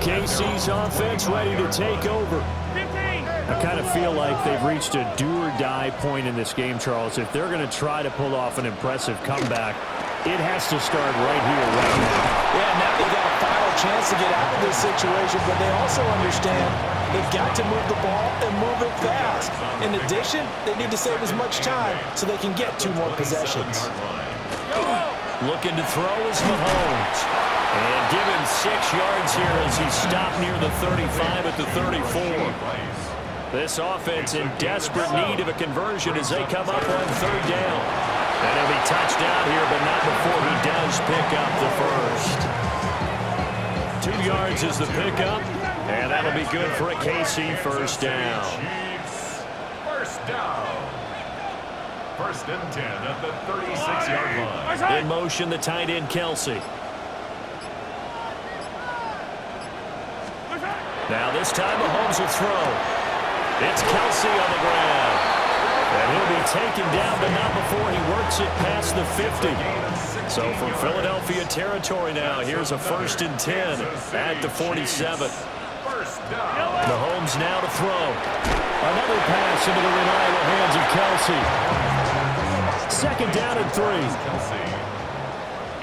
KC's offense ready to take over. I kind of feel like they've reached a do-or-die point in this game, Charles. If they're going to try to pull off an impressive comeback, it has to start right here, right now. Yeah, now they've got a final chance to get out of this situation, but they also understand they've got to move the ball and move it fast. In addition, they need to save as much time so they can get 2 more possessions. Looking to throw is Mahomes. And given 6 yards here as he stopped near the 35 at the 34. This offense in desperate need of a conversion as they come up on 3rd down. And he'll be touched out here, but not before he does pick up the first. 2 yards is the pickup, and that'll be good for a KC first down. First down. 1st and 10 at the 36-yard line. In motion, the tight end, Kelsey. Now this time Mahomes will throw. It's Kelsey on the ground. And he'll be taken down, but not before he works it past the 50. So from Philadelphia territory now, here's a 1st and 10 at the 47. Mahomes now to throw. Another pass into the reliable hands of Kelsey. 2nd down and 3.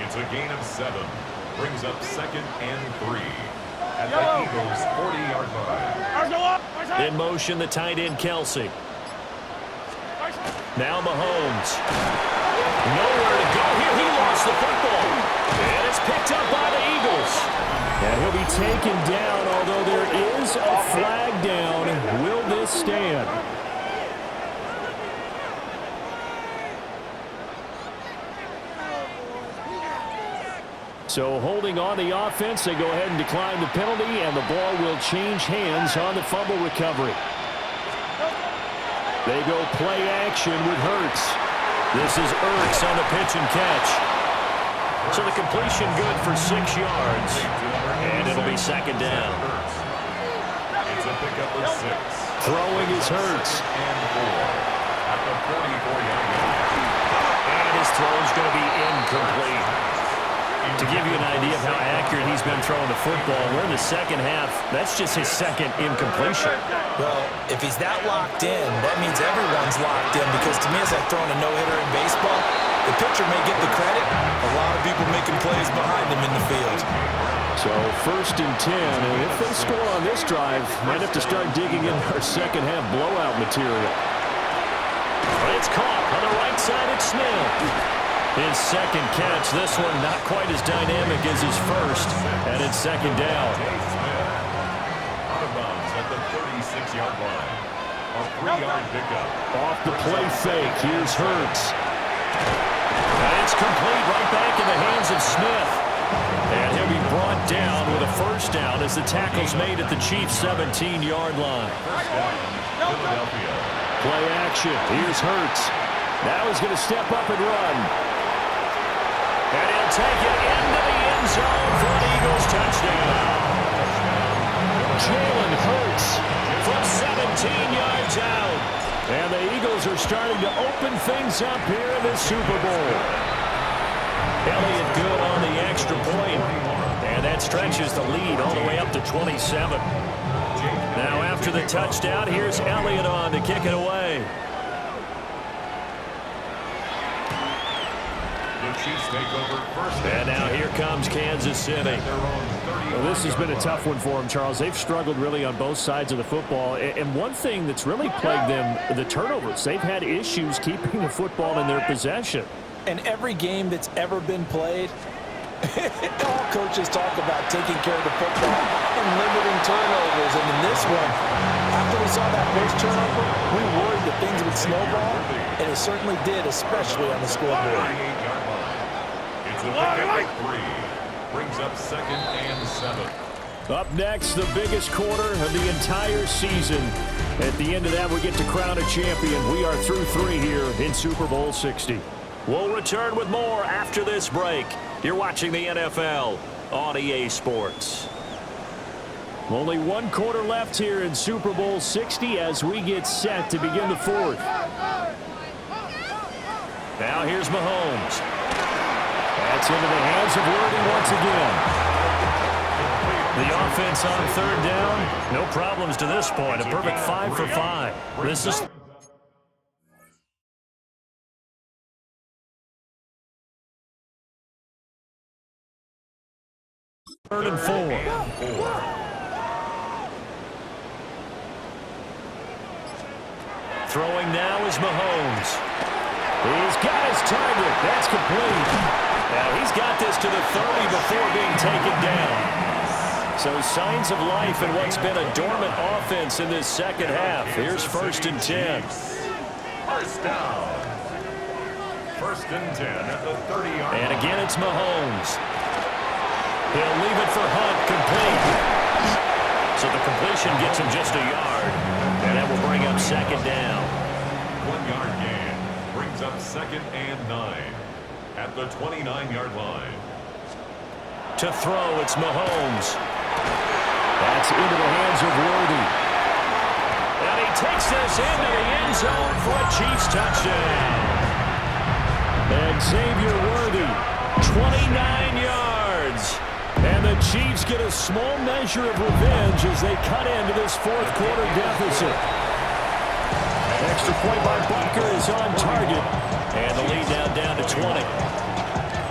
It's a gain of 7. Brings up 2nd and 3 at the Eagles' 40-yard line. In motion, the tight end, Kelsey. Now Mahomes. Nowhere to go here. He lost the football. And it's picked up by the Eagles. And he'll be taken down, although there is a flag down. Will this stand? So holding on the offense, they go ahead and decline the penalty, and the ball will change hands on the fumble recovery. They go play action with Hurts. This is Ertz on the pitch and catch. So the completion good for 6 yards, and it'll be 2nd down. It's a pickup of 6. Throwing is Hurts. And 4 at the 44-yard line. And his throw is going to be incomplete. To give you an idea of how accurate he's been throwing the football, we're in the 2nd half. That's just his 2nd incompletion. Well, if he's that locked in, that means everyone's locked in, because to me, it's like throwing a no-hitter in baseball. The pitcher may get the credit. A lot of people making plays behind him in the field. So 1st and 10, and if they score on this drive, might have to start digging in our 2nd half blowout material. But it's caught on the right side. It's Smith. His 2nd catch. This one not quite as dynamic as his first, and it's 2nd down. Out of bounds at the 36-yard line. A 3-yard pickup. Off the play fake. Here's Hurts. And it's complete right back in the hands of Smith. And he'll be brought down with a first down as the tackle's made at the Chiefs' 17-yard line. First down, Philadelphia. Play action. Here's Hurts. Now he's going to step up and run. And he'll take it into the end zone for an Eagles touchdown. Jalen Hurts from 17 yards out. And the Eagles are starting to open things up here in the Super Bowl. Elliott good on the extra point. And that stretches the lead all the way up to 27. Now after the touchdown, here's Elliott on to kick it away. And now here comes Kansas City. Well, this has been a tough one for them, Charles. They've struggled really on both sides of the football. And one thing that's really plagued them, the turnovers. They've had issues keeping the football in their possession. And every game that's ever been played, all coaches talk about taking care of the football and limiting turnovers. And in this one, after we saw that first turnover, we worried that things would snowball, and it certainly did, especially on the scoreboard. Brings up 2nd and 7. Up next, the biggest quarter of the entire season. At the end of that, we get to crown a champion. We are through 3 here in Super Bowl 60. We'll return with more after this break. You're watching the NFL on EA Sports. Only 1 quarter left here in Super Bowl 60 as we get set to begin the 4th. Now here's Mahomes. That's into the hands of Worthy once again. The offense on third down, no problems to this point. A perfect 5 for 5. This is... Third and 4. Throwing now is Mahomes. He's got his target. That's complete. Now he's got this to the 30 before being taken down. So signs of life in what's been a dormant offense in this second half. Here's 1st and 10. First down. 1st and 10 at the 30-yard line. And again, it's Mahomes. He'll leave it for Hunt, complete. So the completion gets him just a yard. And that will bring up 2nd down. 1-yard gain brings up 2nd and 9 at the 29-yard line. To throw, it's Mahomes. That's into the hands of Worthy. And he takes this into the end zone for a Chiefs touchdown. And Xavier Worthy, 29 yards. And the Chiefs get a small measure of revenge as they cut into this 4th quarter deficit. Extra point by Butker is on target. And the lead now down to 20.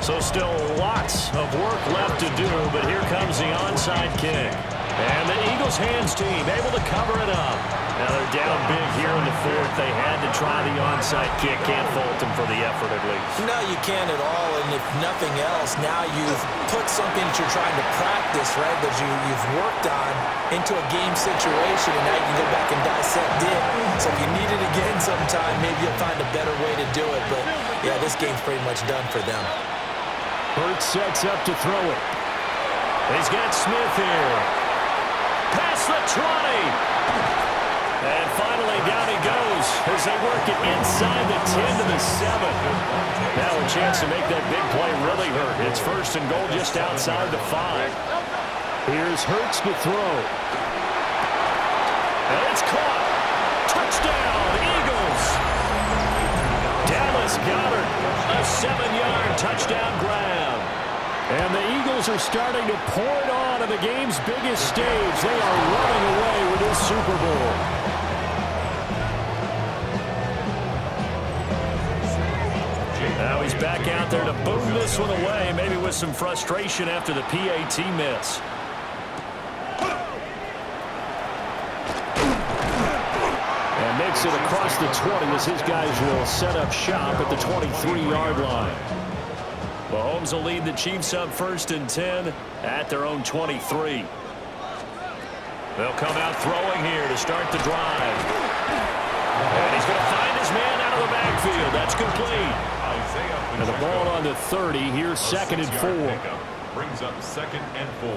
So still lots of work left to do, but here comes the onside kick. And the Eagles hands team able to cover it up. Now they're down big here in the 4th. They had to try the onside kick. Can't fault them for the effort at least. No, you can't at all. And if nothing else, now you've put something that you're trying to practice, right, that you've worked on into a game situation, and now you can go back and dissect it. So if you need it again sometime, maybe you'll find a better way to do it. But, yeah, this game's pretty much done for them. Hurts sets up to throw it. He's got Smith here. Past the 20. And finally down he goes as they work it inside the 10 to the 7. Now a chance to make that big play really hurt. It's 1st and goal just outside the 5. Here's Hurts to throw. And it's caught. Touchdown, Eagles. Dallas Goedert, a 7-yard touchdown grab. And the Eagles are starting to pour it on the game's biggest stage. They are running away with this Super Bowl. Now he's back out there to boom this one away, maybe with some frustration after the PAT miss. And makes it across the 20 as his guys will set up shop at the 23-yard line. Mahomes will lead the Chiefs up 1st and 10 at their own 23. They'll come out throwing here to start the drive. And he's going to find his man out of the backfield. That's complete. And the ball on the 30. Here's 2nd and 4. Brings up 2nd and 4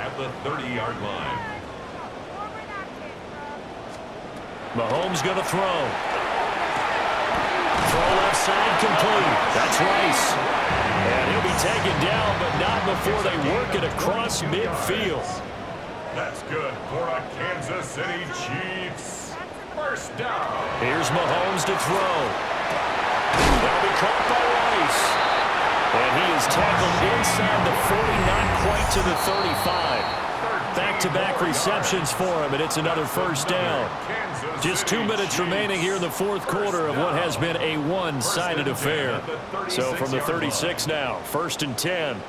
at the 30-yard line. Mahomes going to throw. Throw left side complete. That's Rice. And he'll be taken down, but not before they work it across midfield. That's good for a Kansas City Chiefs. 1st down. Here's Mahomes to throw. That'll be caught by Rice. And he is tackled inside the 40, not quite to the 35. Back-to-back receptions for him, and it's another 1st down. Just 2 minutes remaining here in the 4th quarter of what has been a one-sided affair. So from the 36 now, 1st and 10.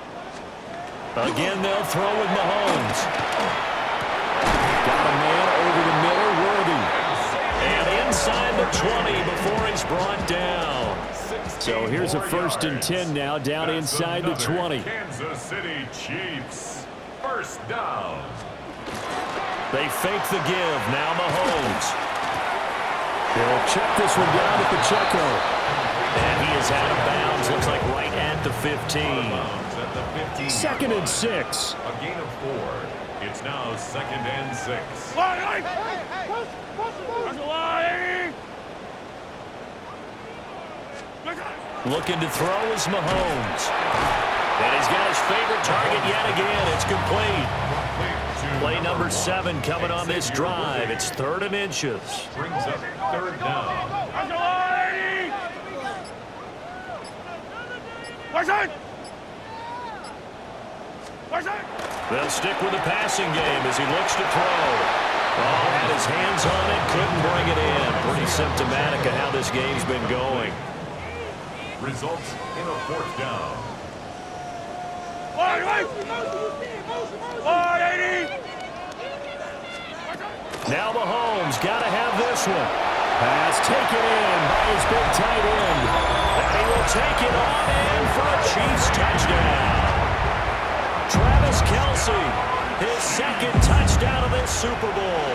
Again, they'll throw with Mahomes. Got a man over the middle, Worthy. And inside the 20 before he's brought down. So here's a 1st and 10 now, down inside the 20. Kansas City Chiefs. 1st down. They fake the give. Now Mahomes. They'll check this one down to Pacheco. And he is out of bounds. Looks like right at the 15. 2nd and 6. A gain of 4. It's now 2nd and 6. Looking to throw is Mahomes. And he's got his favorite target yet again. It's complete. Play number 7 coming on this drive. It's 3rd and inches. Brings up 3rd down. They'll stick with the passing game as he looks to throw. Oh, had his hands on it, couldn't bring it in. Pretty symptomatic of how this game's been going. Results in a 4th down. Now Mahomes got to have this one. Pass taken in by his big tight end. And he will take it on in for a Chiefs touchdown. Travis Kelce, his 2nd touchdown of this Super Bowl.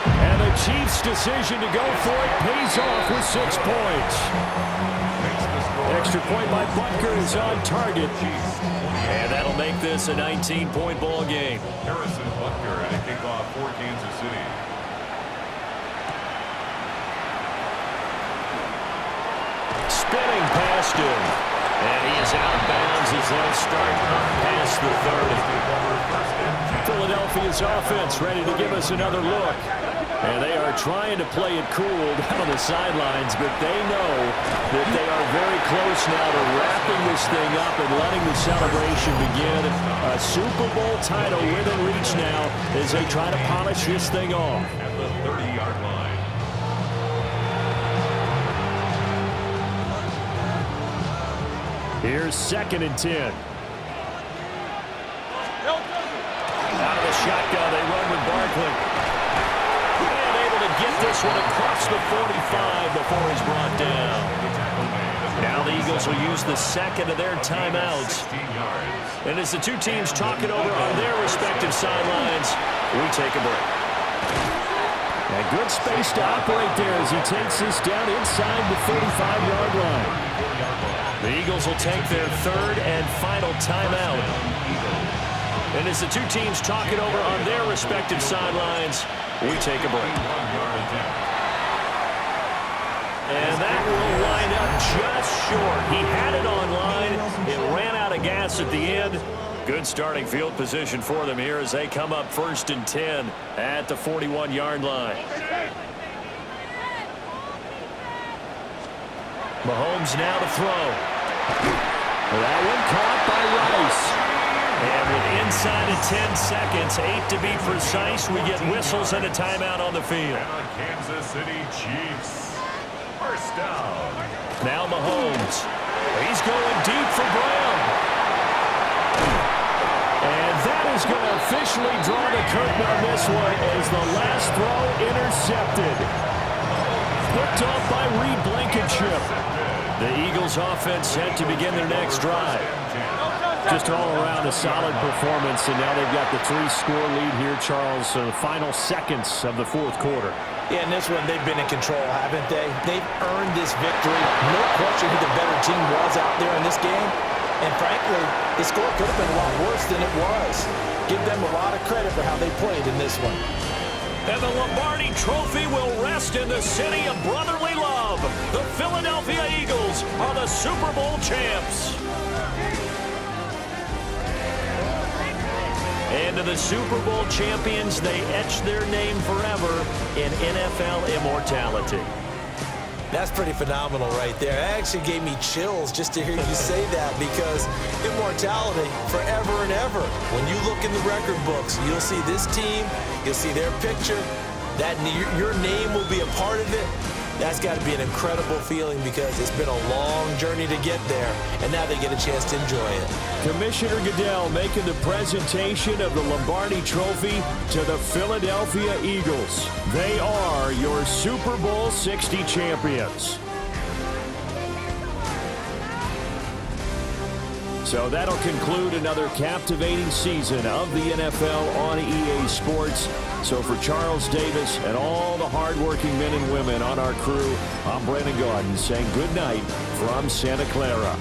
And the Chiefs' decision to go for it pays off with 6 points. Extra point by Butker is on target. And that'll make this a 19-point ball game. Harrison Butker at a kickoff for Kansas City. Spinning past him. And he is out of bounds as they'll start past the 30. Philadelphia's offense ready to give us another look. And they are trying to play it cool down on the sidelines, but they know that they are very close now to wrapping this thing up and letting the celebration begin. A Super Bowl title within reach now as they try to polish this thing off. At the 30-yard line. Here's 2nd and 10. Out of the shotgun, they run with Barkley. And able to get this one across the 45 before he's brought down. Now the Eagles will use the 2nd of their timeouts. And as the two teams talk it over on their respective sidelines, we take a break. And good space to operate there as he takes this down inside the 35-yard line. The Eagles will take their 3rd and final timeout. And as the two teams talk it over on their respective sidelines, we take a break. And that will wind up just short. He had it on line. It ran out of gas at the end. Good starting field position for them here as they come up 1st and 10 at the 41-yard line. Mahomes now to throw. That one caught by Rice. And with inside of 10 seconds, 8 to be precise, we get whistles and a timeout on the field. And the Kansas City Chiefs. 1st down. Now Mahomes. He's going deep for Brown. And that is going to officially draw the curtain on this one as the last throw intercepted. Picked off by Reed Blankenship. The Eagles offense set to begin their next drive. Just all around a solid performance, and now they've got the 3-score lead here, Charles, so the final seconds of the 4th quarter. Yeah, in this one, they've been in control, haven't they? They've earned this victory. No question who the better team was out there in this game. And frankly, the score could have been a lot worse than it was. Give them a lot of credit for how they played in this one. And the Lombardi Trophy will rest in the city of brotherly love. The Philadelphia Eagles are the Super Bowl champs. And to the Super Bowl champions, they etch their name forever in NFL immortality. That's pretty phenomenal right there. It actually gave me chills just to hear you say that because immortality forever and ever. When you look in the record books, you'll see this team, you'll see their picture, that your name will be a part of it. That's got to be an incredible feeling because it's been a long journey to get there, and now they get a chance to enjoy it. Commissioner Goodell making the presentation of the Lombardi Trophy to the Philadelphia Eagles. They are your Super Bowl 60 champions. So that'll conclude another captivating season of the NFL on EA Sports. So for Charles Davis and all the hardworking men and women on our crew, I'm Brandon Gaudin saying good night from Santa Clara.